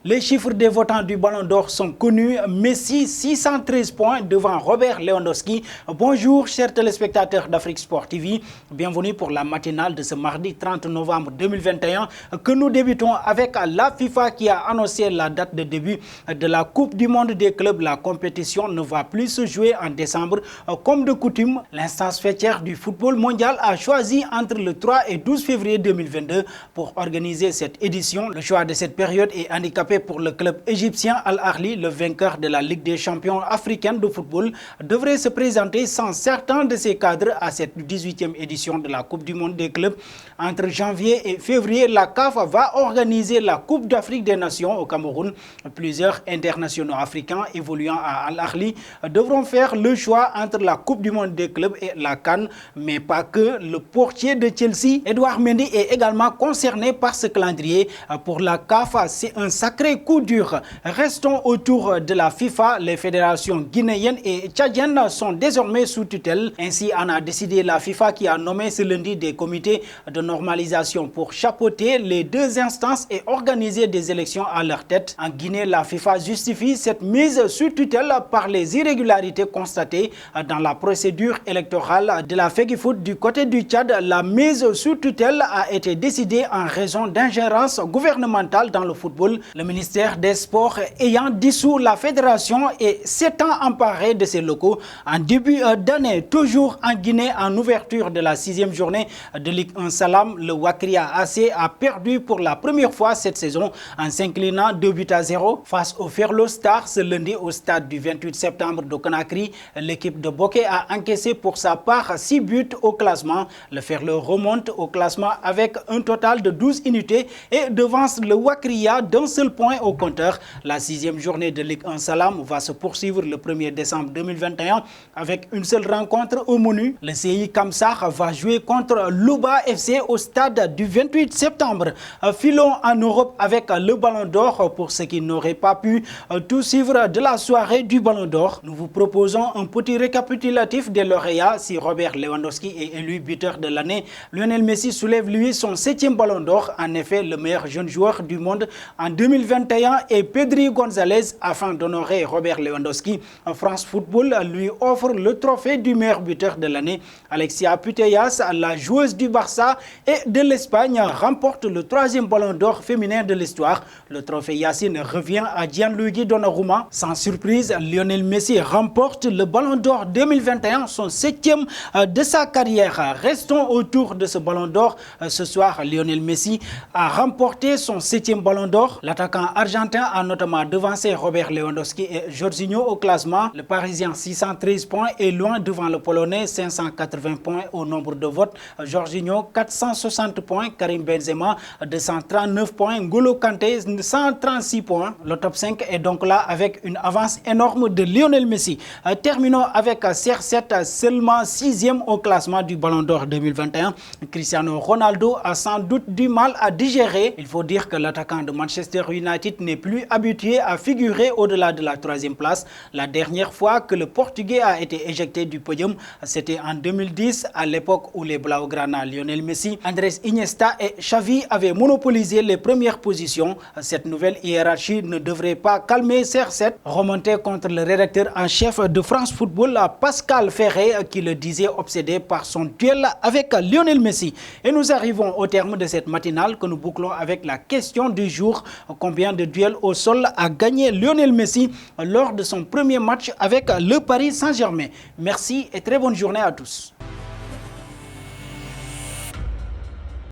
Les chiffres des votants du Ballon d'Or sont connus. Messi, 613 points devant Robert Lewandowski. Bonjour chers téléspectateurs d'Afrique Sport TV. Bienvenue pour la matinale de ce mardi 30 novembre 2021 que nous débutons avec la FIFA qui a annoncé la date de début de la Coupe du Monde des clubs. La compétition ne va plus se jouer en décembre comme de coutume. L'instance fêtière du football mondial a choisi entre le 3 et 12 février 2022 pour organiser cette édition. Le choix de cette période est handicapé pour le club égyptien Al Ahly, le vainqueur de la Ligue des champions africaine de football, devrait se présenter sans certains de ses cadres à cette 18e édition de la Coupe du Monde des clubs. Entre janvier et février, la CAF va organiser la Coupe d'Afrique des Nations au Cameroun. Plusieurs internationaux africains évoluant à Al Ahly devront faire le choix entre la Coupe du Monde des clubs et la CAN, mais pas que. Le portier de Chelsea, Edouard Mendy, est également concerné par ce calendrier. Pour la CAF, c'est un sacré coup dur. Restons autour de la FIFA. Les fédérations guinéennes et tchadiennes sont désormais sous tutelle. Ainsi en a décidé la FIFA qui a nommé ce lundi des comités de normalisation pour chapeauter les deux instances et organiser des élections à leur tête. En Guinée, la FIFA justifie cette mise sous tutelle par les irrégularités constatées dans la procédure électorale de la FEGIFOOT. Du côté du Tchad, la mise sous tutelle a été décidée en raison d'ingérence gouvernementale dans le football. Le ministère des Sports ayant dissous la fédération et s'étant emparé de ses locaux en début d'année. Toujours en Guinée, en ouverture de la 6e journée de Ligue 1 Salam, le Wakria AC a perdu pour la première fois cette saison en s'inclinant 2-0 face au Ferlo Stars ce lundi au stade du 28 septembre de Conakry. L'équipe de Bokeh a encaissé pour sa part 6 buts au classement. Le Ferlo remonte au classement avec un total de 12 unités et devance le Wakria d'un seul point au compteur. La 6e journée de Ligue 1 Salam va se poursuivre le 1er décembre 2021 avec une seule rencontre au menu. Le CI Kamsar va jouer contre Louba FC au stade du 28 septembre. Filons en Europe avec le Ballon d'Or. Pour ceux qui n'auraient pas pu tout suivre de la soirée du Ballon d'Or, nous vous proposons un petit récapitulatif des lauréats. Si Robert Lewandowski est élu buteur de l'année, Lionel Messi soulève lui son 7e Ballon d'Or. En effet, le meilleur jeune joueur du monde en 2021 est Pedri González. Afin d'honorer Robert Lewandowski, France Football lui offre le trophée du meilleur buteur de l'année. Alexia Putellas, la joueuse du Barça et de l'Espagne, remporte le 3e Ballon d'Or féminin de l'histoire. Le trophée Yacine revient à Gianluigi Donnarumma. Sans surprise, Lionel Messi remporte le Ballon d'Or 2021, son 7e de sa carrière. Restons autour de ce Ballon d'Or. Ce soir, Lionel Messi a remporté son 7e Ballon d'Or. L'attaquant argentin a notamment devancé Robert Lewandowski et Jorginho au classement. Le Parisien, 613 points, est loin devant le Polonais, 580 points au nombre de votes. Jorginho, 460 points. Karim Benzema, 239 points. N'Golo Kanté, 136 points. Le top 5 est donc là avec une avance énorme de Lionel Messi. Terminons avec CR7, seulement 6e au classement du Ballon d'Or 2021. Cristiano Ronaldo a sans doute du mal à digérer. Il faut dire que l'attaquant de Manchester United n'est plus habitué à figurer au-delà de la 3e place. La dernière fois que le Portugais a été éjecté du podium, c'était en 2010, à l'époque où les Blaugrana, Lionel Messi, Andrés Iniesta et Xavi avaient monopolisé les premières positions. Cette nouvelle hiérarchie ne devrait pas calmer CR7. Remonté contre le rédacteur en chef de France Football, Pascal Ferré, qui le disait obsédé par son duel avec Lionel Messi. Et nous arrivons au terme de cette matinale que nous bouclons avec la question du jour. Combien de duels au sol a gagné Lionel Messi lors de son premier match avec le Paris Saint-Germain? Merci et très bonne journée à tous.